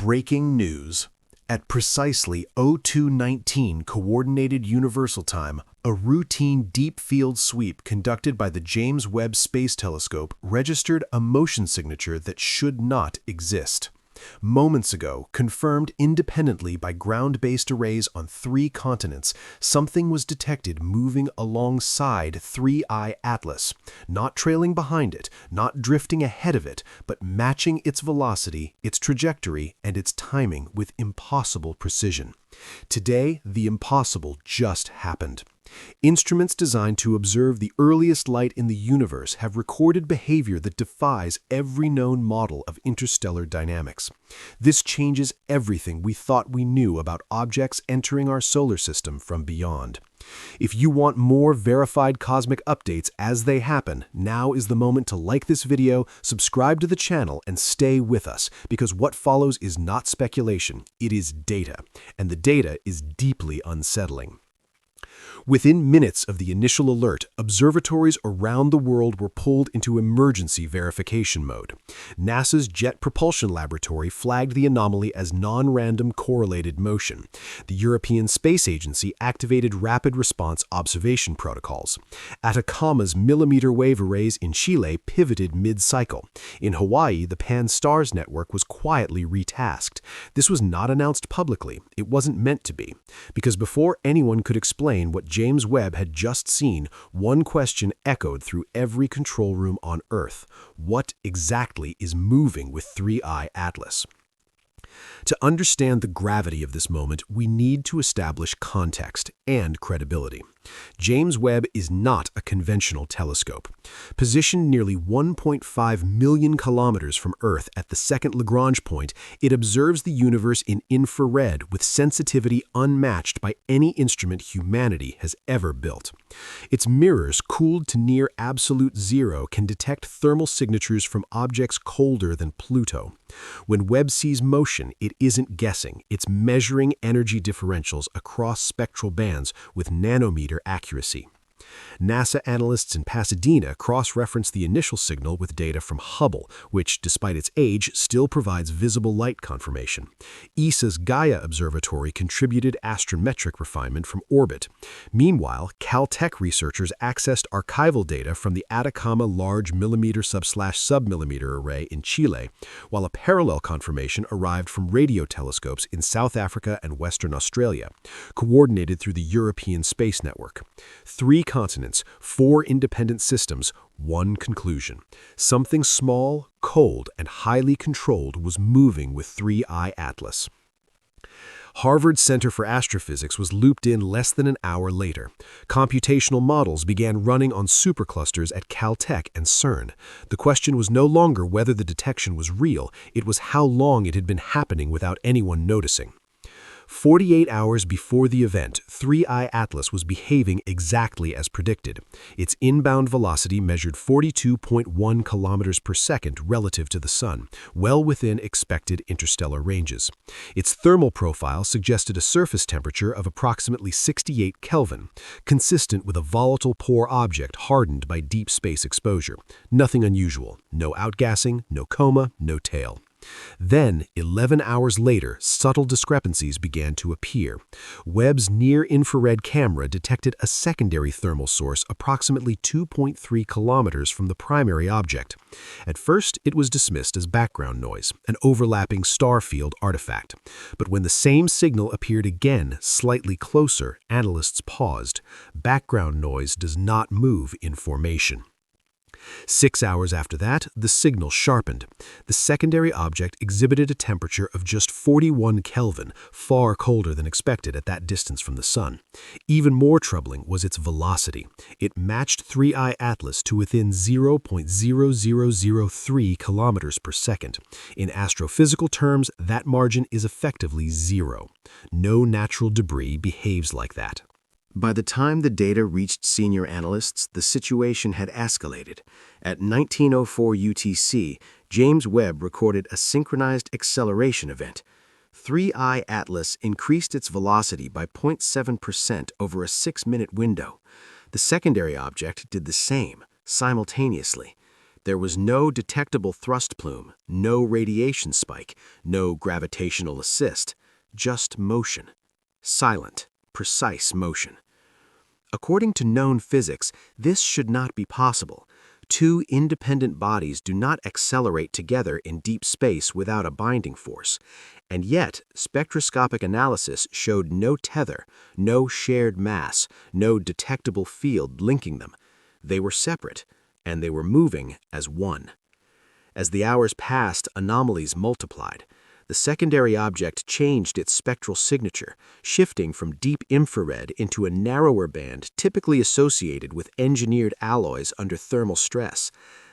Breaking news. At precisely 02:19 Coordinated Universal Time, a routine deep field sweep conducted by the James Webb Space Telescope registered a motion signature that should not exist. Moments ago, confirmed independently by ground-based arrays on 3 continents, something was detected moving alongside 3I Atlas, not trailing behind it, not drifting ahead of it, but matching its velocity, its trajectory, and its timing with impossible precision. Today, the impossible just happened. Instruments designed to observe the earliest light in the universe have recorded behavior that defies every known model of interstellar dynamics. This changes everything we thought we knew about objects entering our solar system from beyond. If you want more verified cosmic updates as they happen, now is the moment to like this video, subscribe to the channel, and stay with us, because what follows is not speculation, it is data, and the data is deeply unsettling. Within minutes of the initial alert, observatories around the world were pulled into emergency verification mode. NASA's Jet Propulsion Laboratory flagged the anomaly as non-random correlated motion. The European Space Agency activated rapid response observation protocols. Atacama's millimeter wave arrays in Chile pivoted mid-cycle. In Hawaii, the Pan-STARRS network was quietly retasked. This was not announced publicly. It wasn't meant to be, because before anyone could explain what James Webb had just seen, one question echoed through every control room on Earth. What exactly is moving with 3I Atlas? To understand the gravity of this moment, we need to establish context and credibility. James Webb is not a conventional telescope. Positioned nearly 1.5 million kilometers from Earth at the second Lagrange point, it observes the universe in infrared with sensitivity unmatched by any instrument humanity has ever built. Its mirrors, cooled to near absolute zero, can detect thermal signatures from objects colder than Pluto. When Webb sees motion, it isn't guessing. It's measuring energy differentials across spectral bands with nanometer accuracy. NASA analysts in Pasadena cross-referenced the initial signal with data from Hubble, which, despite its age, still provides visible light confirmation. ESA's Gaia Observatory contributed astrometric refinement from orbit. Meanwhile, Caltech researchers accessed archival data from the Atacama Large Millimeter/Submillimeter Array in Chile, while a parallel confirmation arrived from radio telescopes in South Africa and Western Australia, coordinated through the European Space Network. 3 continents, 4 independent systems, one conclusion. Something small, cold, and highly controlled was moving with 3I Atlas. Harvard Center for Astrophysics was looped in less than an hour later. Computational models began running on superclusters at Caltech and CERN. The question was no longer whether the detection was real, it was how long it had been happening without anyone noticing. 48 hours before the event, 3I Atlas was behaving exactly as predicted. Its inbound velocity measured 42.1 kilometers per second relative to the Sun, well within expected interstellar ranges. Its thermal profile suggested a surface temperature of approximately 68 Kelvin, consistent with a volatile poor object hardened by deep space exposure. Nothing unusual. No outgassing, no coma, no tail. Then, 11 hours later, subtle discrepancies began to appear. Webb's near-infrared camera detected a secondary thermal source approximately 2.3 kilometers from the primary object. At first, it was dismissed as background noise, an overlapping star field artifact. But when the same signal appeared again, slightly closer, analysts paused. Background noise does not move in formation. 6 hours after that, the signal sharpened. The secondary object exhibited a temperature of just 41 Kelvin, far colder than expected at that distance from the Sun. Even more troubling was its velocity. It matched 3I Atlas to within 0.0003 kilometers per second. In astrophysical terms, that margin is effectively zero. No natural debris behaves like that. By the time the data reached senior analysts, the situation had escalated. At 1904 UTC, James Webb recorded a synchronized acceleration event. 3I Atlas increased its velocity by 0.7% over a 6-minute window. The secondary object did the same, simultaneously. There was no detectable thrust plume, no radiation spike, no gravitational assist, just motion. Silent, precise motion. According to known physics, this should not be possible. Two independent bodies do not accelerate together in deep space without a binding force. And yet, spectroscopic analysis showed no tether, no shared mass, no detectable field linking them. They were separate, and they were moving as one. As the hours passed, anomalies multiplied. The secondary object changed its spectral signature, shifting from deep infrared into a narrower band typically associated with engineered alloys under thermal stress.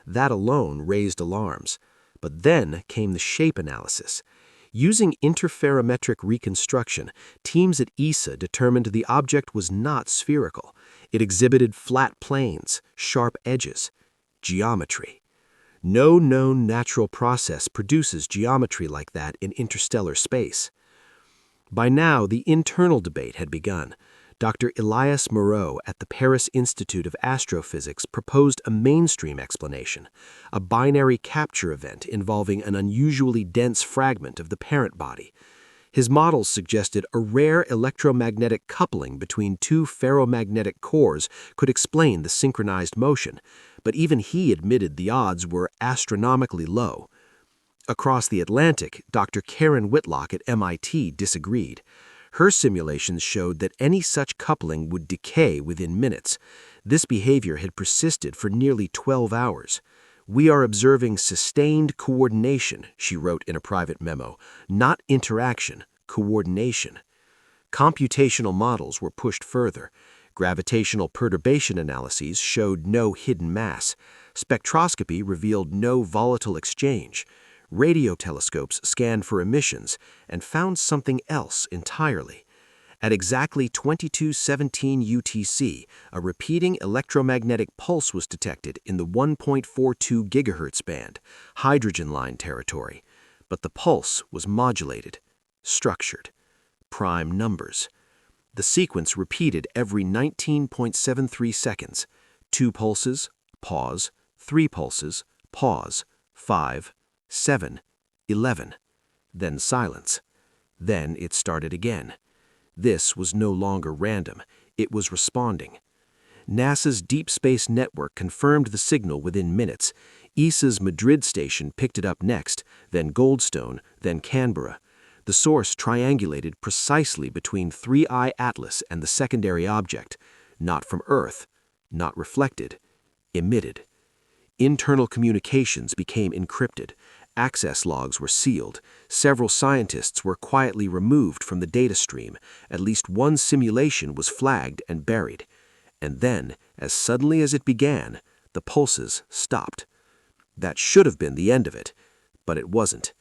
That alone raised alarms. But then came the shape analysis. Using interferometric reconstruction, teams at ESA determined the object was not spherical. It exhibited flat planes, sharp edges. Geometry. No known natural process produces geometry like that in interstellar space. By now, the internal debate had begun. Dr. Elias Moreau at the Paris Institute of Astrophysics proposed a mainstream explanation, a binary capture event involving an unusually dense fragment of the parent body. His models suggested a rare electromagnetic coupling between two ferromagnetic cores could explain the synchronized motion, but even he admitted the odds were astronomically low. Across the Atlantic, Dr. Karen Whitlock at MIT disagreed. Her simulations showed that any such coupling would decay within minutes. This behavior had persisted for nearly 12 hours. "We are observing sustained coordination," she wrote in a private memo, "not interaction, coordination." Computational models were pushed further. Gravitational perturbation analyses showed no hidden mass. Spectroscopy revealed no volatile exchange. Radio telescopes scanned for emissions and found something else entirely. At exactly 2217 UTC, a repeating electromagnetic pulse was detected in the 1.42 GHz band, hydrogen line territory. But the pulse was modulated, structured, prime numbers. The sequence repeated every 19.73 seconds. 2 pulses, pause, 3 pulses, pause, 5, 7, 11. Then silence. Then it started again. This was no longer random. It was responding. NASA's Deep Space Network confirmed the signal within minutes. ESA's Madrid station picked it up next, then Goldstone, then Canberra. The source triangulated precisely between 3I Atlas and the secondary object, not from Earth, not reflected, emitted. Internal communications became encrypted. Access logs were sealed. Several scientists were quietly removed from the data stream. At least one simulation was flagged and buried. And then, as suddenly as it began, the pulses stopped. That should have been the end of it, but it wasn't.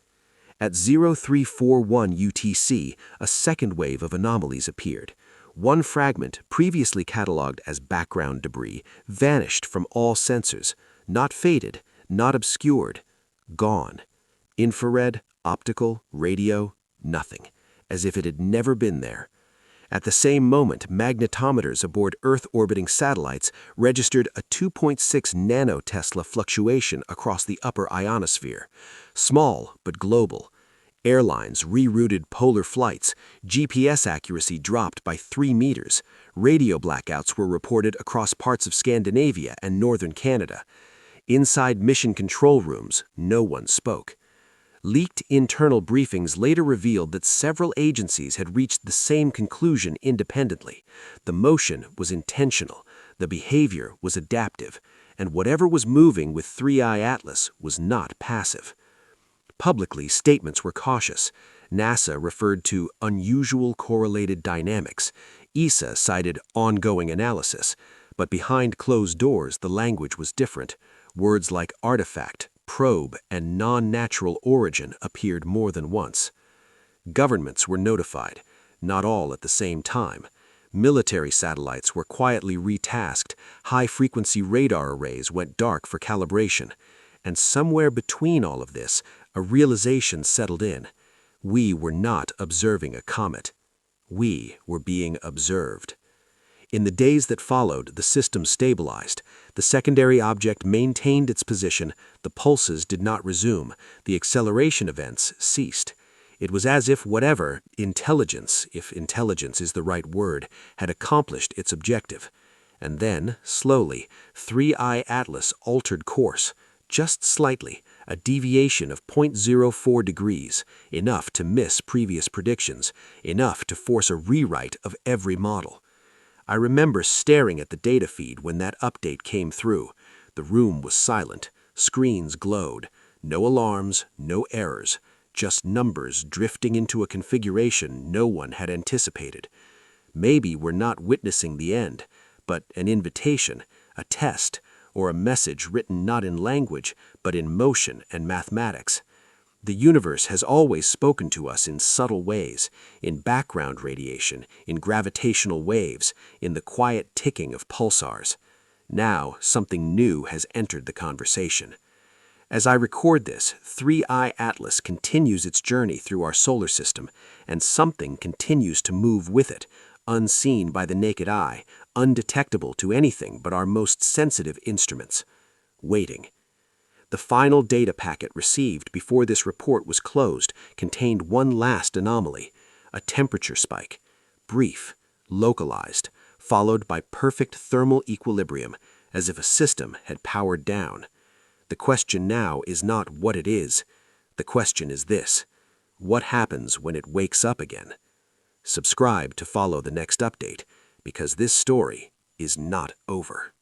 At 0341 UTC, a second wave of anomalies appeared. One fragment, previously catalogued as background debris, vanished from all sensors, not faded, not obscured, gone. Infrared, optical, radio, nothing, as if it had never been there. At the same moment, magnetometers aboard Earth-orbiting satellites registered a 2.6 nanotesla fluctuation across the upper ionosphere. Small, but global. Airlines rerouted polar flights. GPS accuracy dropped by 3 meters. Radio blackouts were reported across parts of Scandinavia and northern Canada. Inside mission control rooms, no one spoke. Leaked internal briefings later revealed that several agencies had reached the same conclusion independently. The motion was intentional, the behavior was adaptive, and whatever was moving with 3I Atlas was not passive. Publicly, statements were cautious. NASA referred to unusual correlated dynamics. ESA cited ongoing analysis. But behind closed doors, the language was different. Words like artifact, probe, and non-natural origin appeared more than once. Governments were notified, not all at the same time. Military satellites were quietly retasked. High-frequency radar arrays went dark for calibration. And somewhere between all of this, a realization settled in. We were not observing a comet. We were being observed. In the days that followed, the system stabilized. The secondary object maintained its position, the pulses did not resume, the acceleration events ceased. It was as if whatever intelligence, if intelligence is the right word, had accomplished its objective. And then, slowly, 3I Atlas altered course, just slightly, a deviation of 0.04 degrees, enough to miss previous predictions, enough to force a rewrite of every model. I remember staring at the data feed when that update came through. The room was silent, screens glowed, no alarms, no errors, just numbers drifting into a configuration no one had anticipated. Maybe we're not witnessing the end, but an invitation, a test, or a message written not in language, but in motion and mathematics. The universe has always spoken to us in subtle ways, in background radiation, in gravitational waves, in the quiet ticking of pulsars. Now, something new has entered the conversation. As I record this, 3I Atlas continues its journey through our solar system, and something continues to move with it, unseen by the naked eye, undetectable to anything but our most sensitive instruments. Waiting. The final data packet received before this report was closed contained one last anomaly, a temperature spike, brief, localized, followed by perfect thermal equilibrium, as if a system had powered down. The question now is not what it is. The question is this: what happens when it wakes up again? Subscribe to follow the next update, because this story is not over.